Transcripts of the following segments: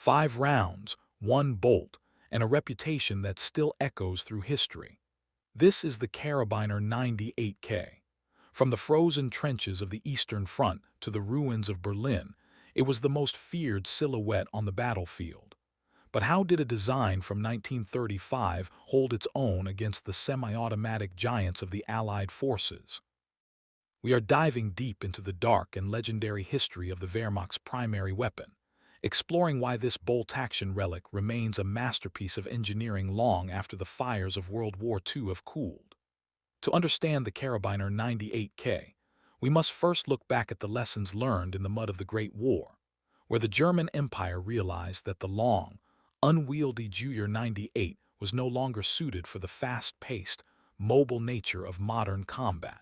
5 rounds, 1 bolt, and a reputation that still echoes through history. This is the Karabiner 98k. From the frozen trenches of the Eastern Front to the ruins of Berlin, it was the most feared silhouette on the battlefield. But how did a design from 1935 hold its own against the semi-automatic giants of the Allied forces? We are diving deep into the dark and legendary history of the Wehrmacht's primary weapon, exploring why this bolt-action relic remains a masterpiece of engineering long after the fires of World War II have cooled. To understand the Karabiner 98k, we must first look back at the lessons learned in the mud of the Great War, where the German Empire realized that the long, unwieldy Juyer 98 was no longer suited for the fast-paced, mobile nature of modern combat.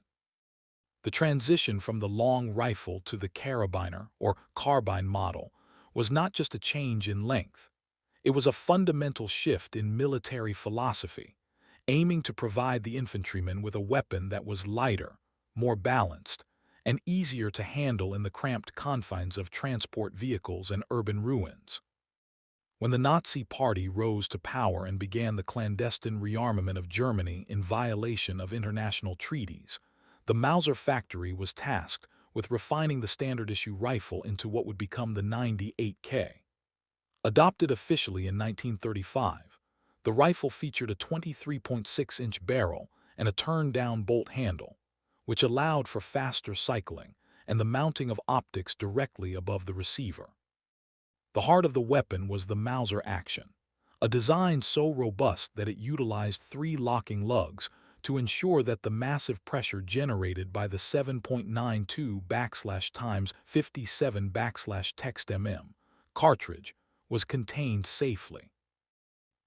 The transition from the long rifle to the Karabiner, or carbine model, was not just a change in length. It was a fundamental shift in military philosophy, aiming to provide the infantryman with a weapon that was lighter, more balanced, and easier to handle in the cramped confines of transport vehicles and urban ruins. When the Nazi Party rose to power and began the clandestine rearmament of Germany in violation of international treaties, the Mauser factory was tasked with refining the standard-issue rifle into what would become the 98k. Adopted officially in 1935, the rifle featured a 23.6-inch barrel and a turned-down bolt handle, which allowed for faster cycling and the mounting of optics directly above the receiver. The heart of the weapon was the Mauser action, a design so robust that it utilized 3 locking lugs to ensure that the massive pressure generated by the 7.92/57/text cartridge was contained safely.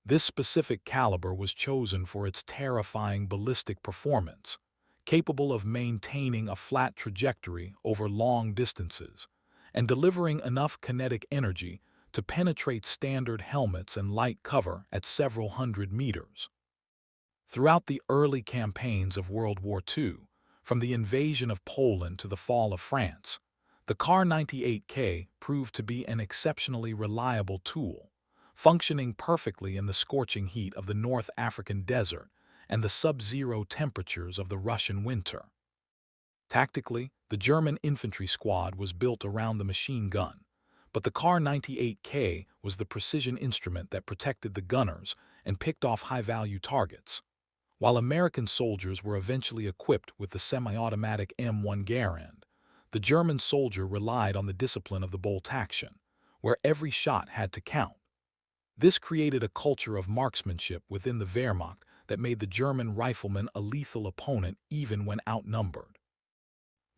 This specific caliber was chosen for its terrifying ballistic performance, capable of maintaining a flat trajectory over long distances and delivering enough kinetic energy to penetrate standard helmets and light cover at several hundred meters. Throughout the early campaigns of World War II, from the invasion of Poland to the fall of France, the Kar 98k proved to be an exceptionally reliable tool, functioning perfectly in the scorching heat of the North African desert and the sub-zero temperatures of the Russian winter. Tactically, the German infantry squad was built around the machine gun, but the Kar 98k was the precision instrument that protected the gunners and picked off high-value targets. While American soldiers were eventually equipped with the semi-automatic M1 Garand, the German soldier relied on the discipline of the bolt action, where every shot had to count. This created a culture of marksmanship within the Wehrmacht that made the German rifleman a lethal opponent even when outnumbered.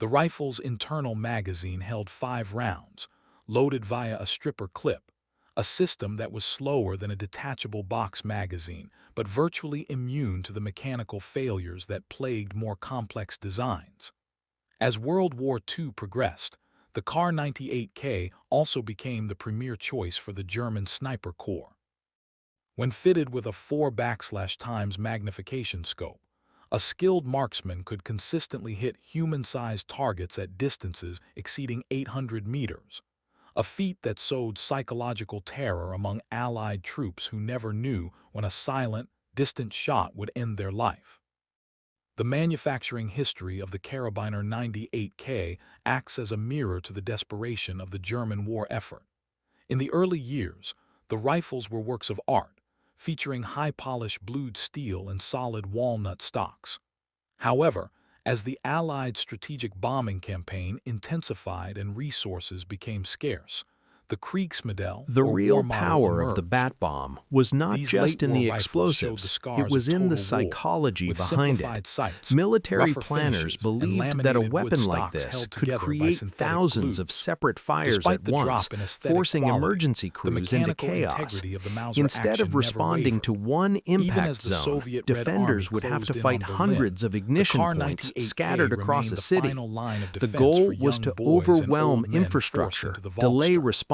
The rifle's internal magazine held 5 rounds, loaded via a stripper clip, a system that was slower than a detachable box magazine, but virtually immune to the mechanical failures that plagued more complex designs. As World War II progressed, the Kar 98k also became the premier choice for the German Sniper Corps. When fitted with a 4x magnification scope, a skilled marksman could consistently hit human-sized targets at distances exceeding 800 meters, a feat that sowed psychological terror among Allied troops who never knew when a silent, distant shot would end their life. The manufacturing history of the Karabiner 98k acts as a mirror to the desperation of the German war effort. In the early years, the rifles were works of art, featuring high-polished blued steel and solid walnut stocks. However, as the Allied strategic bombing campaign intensified and resources became scarce, the Kriegsmodell, The or real war model, power of the emerged. bat bomb was not These just in late-war the rifles showed the explosives, scars it was of in the total war, psychology with behind simplified it. sights, Military rougher planners finishes, and believed that a laminated wood weapon like stocks this held could together by create synthetic thousands of glues. separate fires Despite at the once, drop in aesthetic forcing quality, emergency the crews into mechanical chaos. integrity of the Mauser Instead of action never responding to wavered. one Even impact as the zone, Soviet Red Army defenders would have to closed in fight on Berlin, hundreds of the ignition Kar points 98k scattered across remained a the city. final line of The defense for goal was young to boys and overwhelm old men forced infrastructure, into the delay Volkssturm. response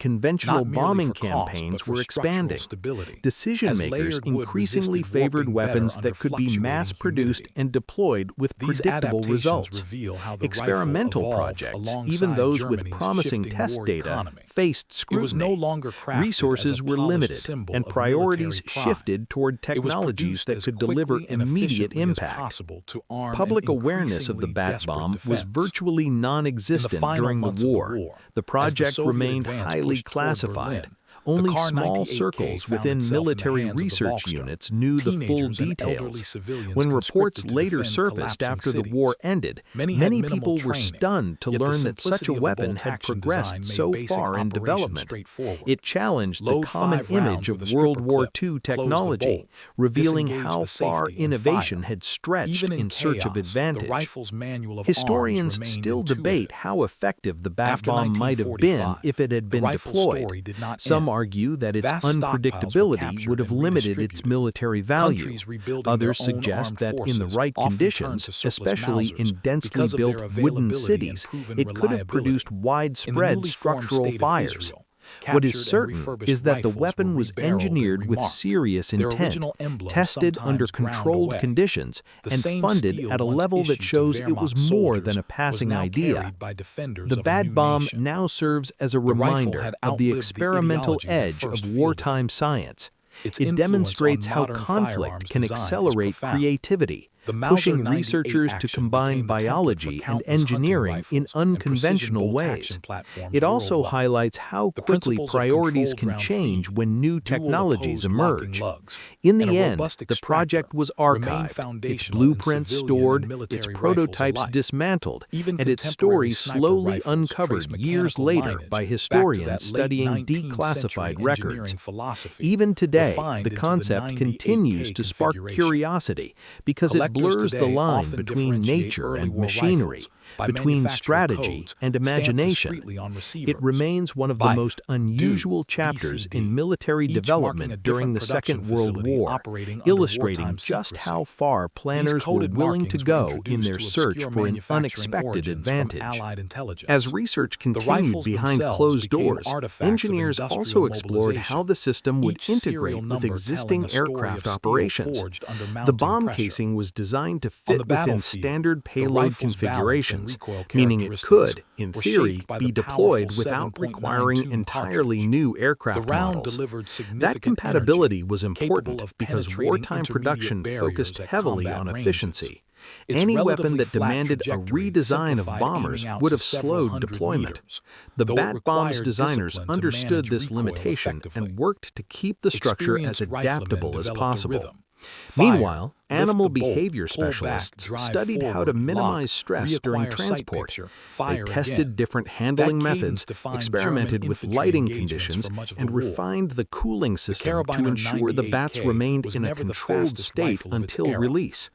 and conventional not merely bombing for cost, campaigns but for were structural expanding. stability, Decision-makers as layered wood increasingly resisted favored warping weapons better under that could be fluctuating mass-produced humidity. and deployed with These predictable adaptations results. reveal how the Experimental rifle evolved projects, alongside even those with Germany's promising shifting test war data, economy. faced It was no scrutiny. longer crafted Resources resources were limited, and priorities shifted toward technologies that could deliver immediate impact. Public awareness of the bat bomb was virtually non-existent during the war. The project remained highly classified. Only small circles within military research units knew the full details. When reports later surfaced after the war ended, many people were stunned to learn that such a weapon had progressed so far in development. It challenged the common image of World War II technology, revealing how far innovation had stretched in search of advantage. Historians still debate how effective the bat bomb might have been if it had been deployed. Some argue that its unpredictability would have limited its military value. Others suggest that in the right conditions, especially in densely built wooden cities, it could have produced widespread structural fires. What is certain is that the weapon was engineered with serious intent, tested under controlled conditions, and funded at a level that shows it was more than a passing idea. The bat bomb now serves as a reminder of the experimental edge of wartime science. It demonstrates how conflict can accelerate creativity, pushing researchers to combine biology and engineering in unconventional ways. It also highlights how quickly priorities can change when new technologies emerge. In the end, the project was archived, its blueprints stored, its prototypes dismantled, and its story slowly uncovered years later by historians studying declassified records. Even today, the concept continues to spark curiosity because it blurs the line between nature and machinery, between strategy and imagination. It remains one of the most unusual chapters in military development during the Second World War, illustrating just how far planners were willing to go in their search for an unexpected advantage. As research continued behind closed doors, engineers also explored how the system would integrate with existing aircraft operations. The bomb casing was designed to fit within standard payload configurations, meaning it could, in theory, be deployed without requiring entirely new aircraft models. That compatibility was important because wartime production focused heavily on efficiency. Any weapon that demanded a redesign of bombers would have slowed deployment. The bat bomb's designers understood this limitation and worked to keep the structure as adaptable as possible. Meanwhile, animal behavior specialists studied how to minimize stress during transport. They tested different handling methods, experimented with lighting conditions, and refined the cooling system to ensure the bats remained in a controlled state until release.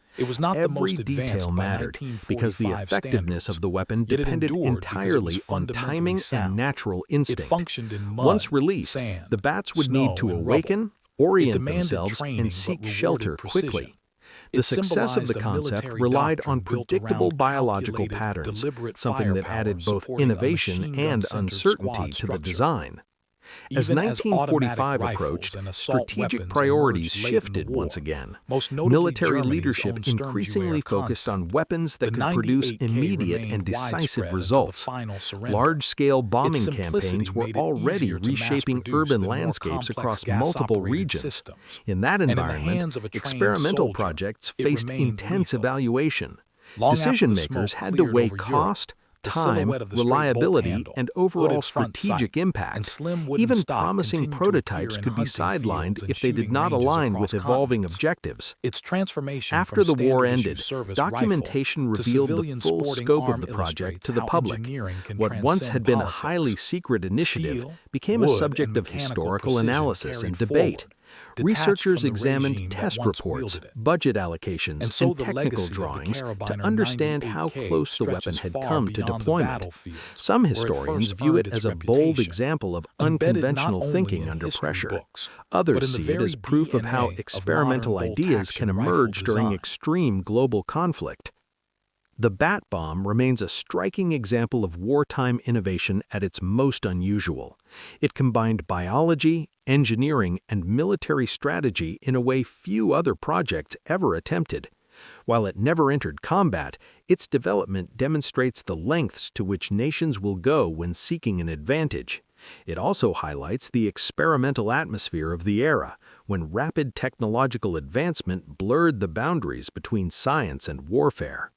Every detail mattered because the effectiveness of the weapon depended entirely on timing and natural instinct. Once released, the bats would need to awaken, orient themselves, and seek shelter quickly. The success of the concept relied on predictable biological patterns, something that added both innovation and uncertainty to the design. As 1945 approached, strategic priorities shifted once again. Military leadership increasingly focused on weapons that could produce immediate and decisive results. Large-scale bombing campaigns were already reshaping urban landscapes across multiple regions. In that environment, experimental projects faced intense evaluation. Decision-makers had to weigh cost, time, reliability, and overall strategic impact. Even promising prototypes could be sidelined if they did not align with evolving objectives. After the war ended, documentation revealed the full scope of the project to the public. What once had been a highly secret initiative became a subject of historical analysis and debate. Researchers examined test reports, budget allocations, and technical drawings to understand how close the weapon had come to deployment. Some historians view it as a bold example of unconventional thinking under pressure. Others see it as proof of how experimental ideas can emerge during extreme global conflict. The bat bomb remains a striking example of wartime innovation at its most unusual. It combined biology, engineering, and military strategy in a way few other projects ever attempted. While it never entered combat, its development demonstrates the lengths to which nations will go when seeking an advantage. It also highlights the experimental atmosphere of the era, when rapid technological advancement blurred the boundaries between science and warfare.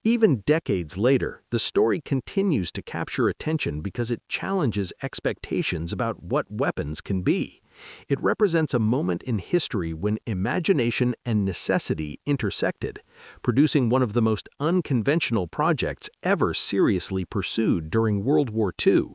Even decades later, the story continues to capture attention because it challenges expectations about what weapons can be. It represents a moment in history when imagination and necessity intersected, producing one of the most unconventional projects ever seriously pursued during World War II.